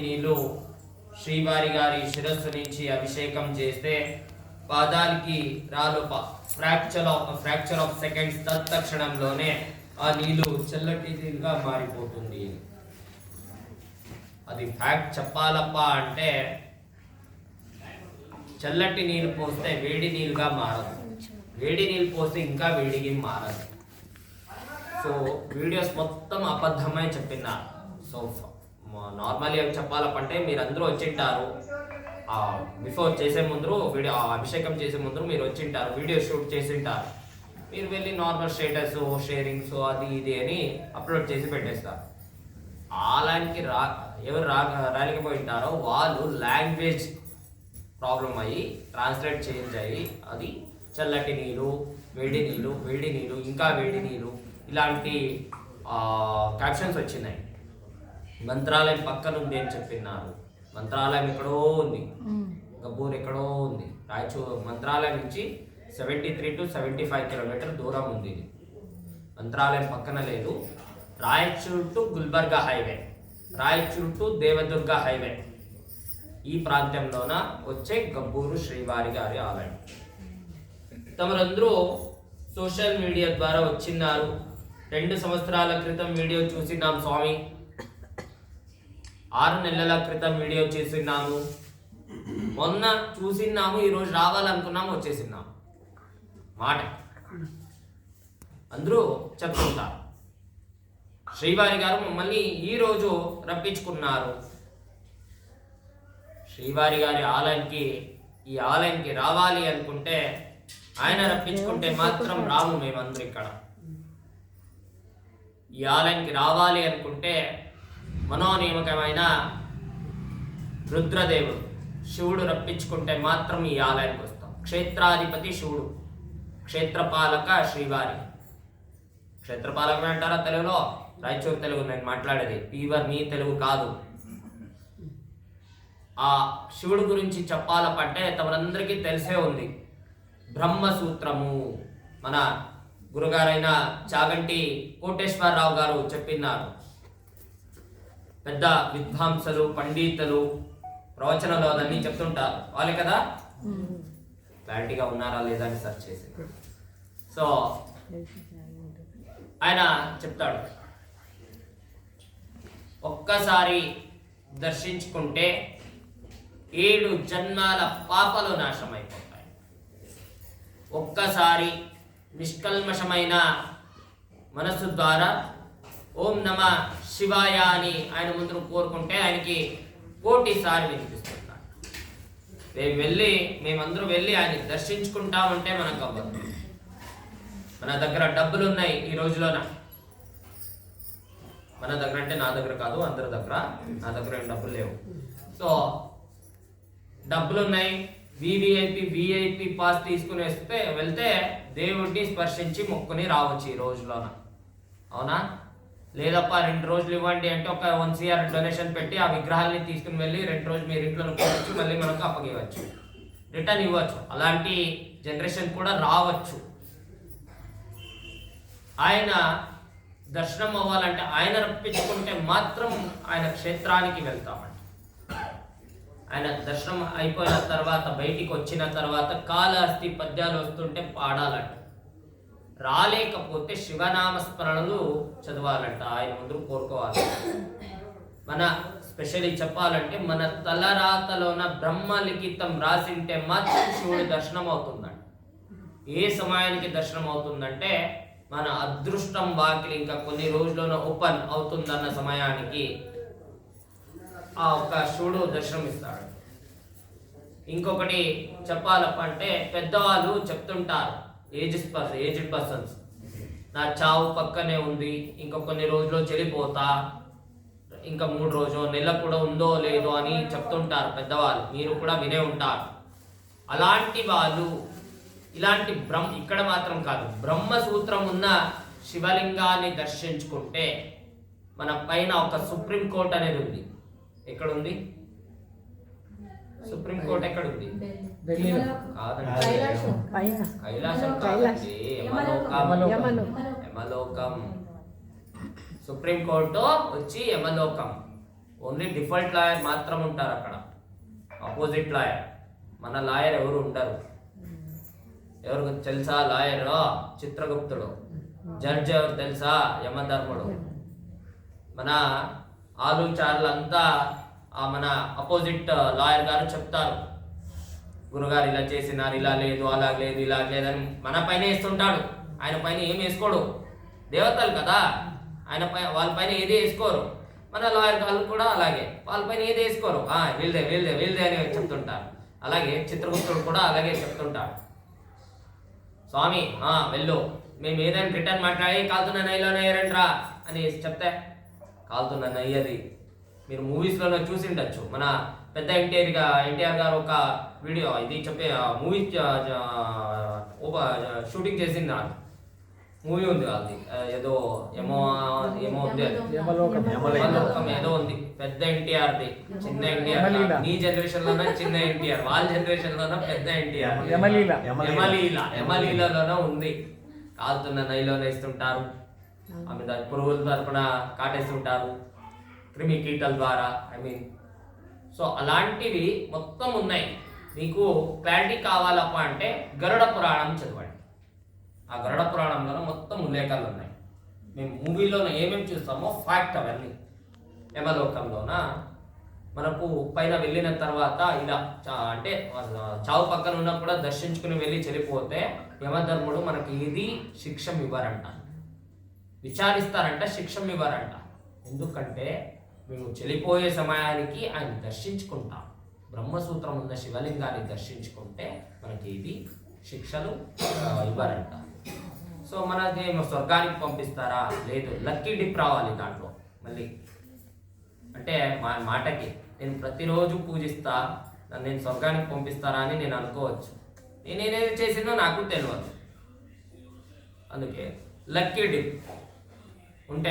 నీళ్లు శ్రీవారి గారి శిరస్సు నుంచి అభిషేకం చేస్తే పాదాలకి రాలు ఫ్రాక్చర్ ఆఫ్ సెకండ్స్ తత్క్షణంలోనే ఆ నీళ్లు చల్లటి నీరుగా మారిపోతుంది. అది ఫ్యాక్ట్ చెప్పాలప్ప అంటే చల్లటి నీళ్ళు పోస్తే వేడి నీళ్ళుగా మారదు, వేడి నీళ్ళు పోస్తే ఇంకా వేడిగా మారదు. సో వీడియోస్ మొత్తం అబద్ధమై చెప్పినారు. సో నార్మల్గా చెప్పాలంటే మీరు అందరూ వచ్చింటారు, బిఫోర్ చేసే ముందు వీడియో అభిషేకం చేసే ముందు మీరు వచ్చింటారు, వీడియో షూట్ చేసింటారు. మీరు వెళ్ళి నార్మల్ స్టేటస్ షేరింగ్స్ అది ఇది అని అప్లోడ్ చేసి పెట్టేస్తారు. ఆ లైన్కి ఎవరు రాలేకపోయి ఉంటారో వాళ్ళు లాంగ్వేజ్ ప్రాబ్లం అయ్యి ట్రాన్స్లేట్ చేంజ్ అయ్యి అది చల్లటి నీళ్ళు, వేడి నీళ్ళు, వేడి నీళ్ళు, ఇంకా వేడి నీళ్ళు ఇలాంటి క్యాప్షన్స్ వచ్చినాయి. మంత్రాలయం పక్కన ఉంది అని చెప్పినారు. మంత్రాలయం ఎక్కడో ఉంది, గబ్బూర్ ఎక్కడో ఉంది. రాయచూరు మంత్రాలయం నుంచి 73 to 75 కిలోమీటర్ దూరం ఉంది. మంత్రాలయం పక్కన లేదు. Raichur to Gulbarga highway, Raichur to Devadurga highway ఈ ప్రాంతంలోన వచ్చే గబ్బూరు శ్రీవారి గారి ఆలయం. తమరందరూ సోషల్ మీడియా ద్వారా వచ్చిన్నారు. 2 సంవత్సరాల క్రితం వీడియో చూసినాం స్వామి, 6 నెలల క్రితం వీడియో చేసినాము, మొన్న చూసినాము, ఈరోజు రావాలనుకున్నాము, వచ్చేసినాము. మాట అందరూ చెప్తుంటారు. శ్రీవారి గారు మమ్మల్ని ఈరోజు రప్పించుకున్నారు. శ్రీవారి గారి ఈ ఆలయానికి రావాలి అనుకుంటే ఆయన రప్పించుకుంటే మాత్రం రాము. మేమందరూ ఇక్కడ ఈ ఆలయానికి రావాలి అనుకుంటే మనోనియమకమైన రుద్రదేవుడు శివుడు రప్పించుకుంటే మాత్రం ఈ ఆలయానికి వస్తాం. క్షేత్రాధిపతి శివుడు, క్షేత్రపాలక శ్రీవారి. క్షేత్రపాలక అంటారా తెలుగులో? రాయచూరు తెలుగు నేను మాట్లాడేది, పీవర్ మీ తెలుగు కాదు. ఆ శివుడు గురించి చెప్పాలంటే తమరందరికీ తెలిసే ఉంది. బ్రహ్మసూత్రము మన గురుగారైన చాగంటి కోటేశ్వరరావు గారు చెప్పినారు. పెద్ద విద్వాంసులు పండితులు ప్రవచనలు అదన్నీ చెప్తుంటారు వాళ్ళే కదా. క్లారిటీగా ఉన్నారా లేదా అని సెర్చ్ చేసి సో ఆయన చెప్తాడు, ఒక్కసారి దర్శించుకుంటే 7 జన్మాల పాపలు నాశనమైపోతాయి. ఒక్కసారి నిష్కల్మషమైన మనస్సు ద్వారా ఓం నమ శివాయ అని ఆయన ముందు కోరుకుంటే ఆయనకి 1,000,000 సారి వినిపిస్తున్నాడు. మేమందరూ వెళ్ళి ఆయన దర్శించుకుంటామంటే మనకు అవ్వదు. మన దగ్గర డబ్బులు ఉన్నాయి ఈ రోజులోన, మన దగ్గర అంటే నా దగ్గర కాదు, అందరి దగ్గర. నా దగ్గర ఏం డబ్బులు లేవు. సో డబ్బులు ఉన్నాయి, విఐపి పాస్ తీసుకుని వెళ్తే దేవుడిని స్పర్శించి మొక్కుని రావచ్చు ఈ రోజులోన. అవునా? లేదప్ప 2 రోజులు ఇవ్వండి అంటే ఒక 1 CR డొనేషన్ పెట్టి ఆ విగ్రహాలని తీసుకుని వెళ్ళి 2 రోజులు మీరు ఇంట్లో నొక్కొచ్చు, మళ్ళీ మనకు అప్పగివచ్చు, రిటర్న్ ఇవ్వచ్చు. అలాంటి జనరేషన్ కూడా రావచ్చు. ఆయన దర్శనం అవ్వాలంటే ఆయన రప్పించుకుంటే మాత్రం ఆయన క్షేత్రానికి వెళ్తామంట. ఆయన దర్శనం అయిపోయిన తర్వాత బయటికి వచ్చిన తర్వాత కాళహస్తి పద్యాలు వస్తుంటే పాడాలంట. రాలేకపోతే శివనామస్మరణలు చదవాలంట. ఆయన ముందు కోరుకోవాలి. మన స్పెషల్లీ చెప్పాలంటే మన తలరాతలోన బ్రహ్మలిఖితం రాసింటే మాత్రం శివుడి దర్శనం అవుతుందంట. ఏ సమయానికి దర్శనం అవుతుందంటే మన అదృష్టం వాకిలి ఇంకా కొన్ని రోజుల్లోనే ఓపెన్ అవుతుందన్న సమయానికి ఆ ఒక్క శివుడు దర్శనం ఇస్తాడు. ఇంకొకటి చెప్పాలంటే పెద్దవాళ్ళు చెప్తుంటారు, ఏజ్డ్ పర్సన్స్, నా చావు పక్కనే ఉంది, ఇంకా కొన్ని రోజుల్లో చెడిపోతా, ఇంకా 3 రోజులు నెల కూడా ఉందో లేదో అని చెప్తుంటారు పెద్దవాళ్ళు. మీరు కూడా వినే ఉంటారు. అలాంటి వాళ్ళు ఇలాంటి ఇక్కడ మాత్రం కాదు, బ్రహ్మసూత్రం ఉన్న శివలింగాన్ని దర్శించుకుంటే మన పైన ఒక సుప్రీంకోర్టు అనేది ఉంది. ఎక్కడుంది సుప్రీంకోర్టు? ఎక్కడుంది? కైలాసం కాదండి, యమలోకం. సుప్రీంకోర్టు వచ్చి యమలోకం. ఓన్లీ డిఫాల్ట్ లాయర్ మాత్రం ఉంటారు అక్కడ, ఆపోజిట్ లాయర్. మన లాయర్ ఎవరు ఉండరు. ఎవరికి తెలుసా లాయర్? చిత్రగుప్తుడు. జడ్జి ఎవరు తెలుసా? యమధర్ముడు. మన ఆలోచనలంతా మన అపోజిట్ లాయర్ గారు చెప్తారు, గురుగారు ఇలా చేసినారు, ఇలా లేదు, అలా లేదు, ఇలా లేదని మన పైన వేస్తుంటాడు. ఆయన పైన ఏం వేసుకోడు, దేవతలు కదా, వాళ్ళ పైన ఏది వేసుకోరు. మన లాయర్ గారు కూడా అలాగే వాళ్ళ పైన ఏది వేసుకోరు, వీళ్ళదే వీళ్ళదే వీళ్ళదే అని చెప్తుంటారు. అలాగే చిత్రగుప్తుడు కూడా అలాగే చెప్తుంటాడు, స్వామి వెళ్ళు, మేము ఏదైనా రిటర్న్ మాట్లాడి కాలుతున్న నైలోనే ఏరంట్రా అని చెప్తే కాలుతున్న నయ్యది. మీరు మూవీస్లోనే చూసి ఉండొచ్చు. మన పెద్ద ఎన్టీఆర్ గారు ఒక వీడియో ఇది చెప్పే మూవీ షూటింగ్ చేసింది. మూవీ ఉంది అది, ఏదో ఏమో ఉంది, ఏదో ఉంది. పెద్ద ఎన్టీఆర్ది, చిన్న ఎన్టీఆర్. నీ జనరేషన్ లోనే చిన్న ఎన్టీఆర్, వాళ్ళ జనరేషన్ లోనే పెద్ద ఎన్టీఆర్. యమలీలలోనే ఉంది. కాలుతున్న నైలోనే ఇస్తుంటారు, ఆమె పురుగుల తరపున కాటేస్తుంటారు, క్రిమి కీటల ద్వారా. సో అలాంటివి మొత్తం ఉన్నాయి. మీకు క్లారిటీ కావాలప్ప అంటే గరుడ పురాణం చదవండి. ఆ గరుడ పురాణంలో మొత్తం ఉల్లేఖాలు ఉన్నాయి. మేము మూవీలోనే ఏమేమి చూస్తామో ఫ్యాక్ట్ అవన్నీ. యమలోకంలోన మనకు పైన వెళ్ళిన తర్వాత ఇలా అంటే చావు పక్కన ఉన్నా కూడా దర్శించుకుని వెళ్ళి చెడిపోతే యమధర్ముడు మనకి ఏది శిక్ష ఇవ్వరంట, విచారిస్తారంట, శిక్ష ఇవ్వరంట. ఎందుకంటే మేము చెడిపోయే సమయానికి ఆయన దర్శించుకుంటాం. బ్రహ్మసూత్రం ఉన్న శివలింగాన్ని దర్శించుకుంటే మనకి ఇది శిక్షలు ఇవ్వరంట. సో మనకి స్వర్గానికి పంపిస్తారా? లేదు, లక్కీ డిప్ రావాలి దాంట్లో. మళ్ళీ అంటే మా మాటకి నేను ప్రతిరోజు పూజిస్తా, నేను స్వర్గానికి పంపిస్తారా అని నేను అనుకోవచ్చు. నేనేది చేసినో నాకు తెలియదు. అందుకే లక్కీ డిప్ ఉంటే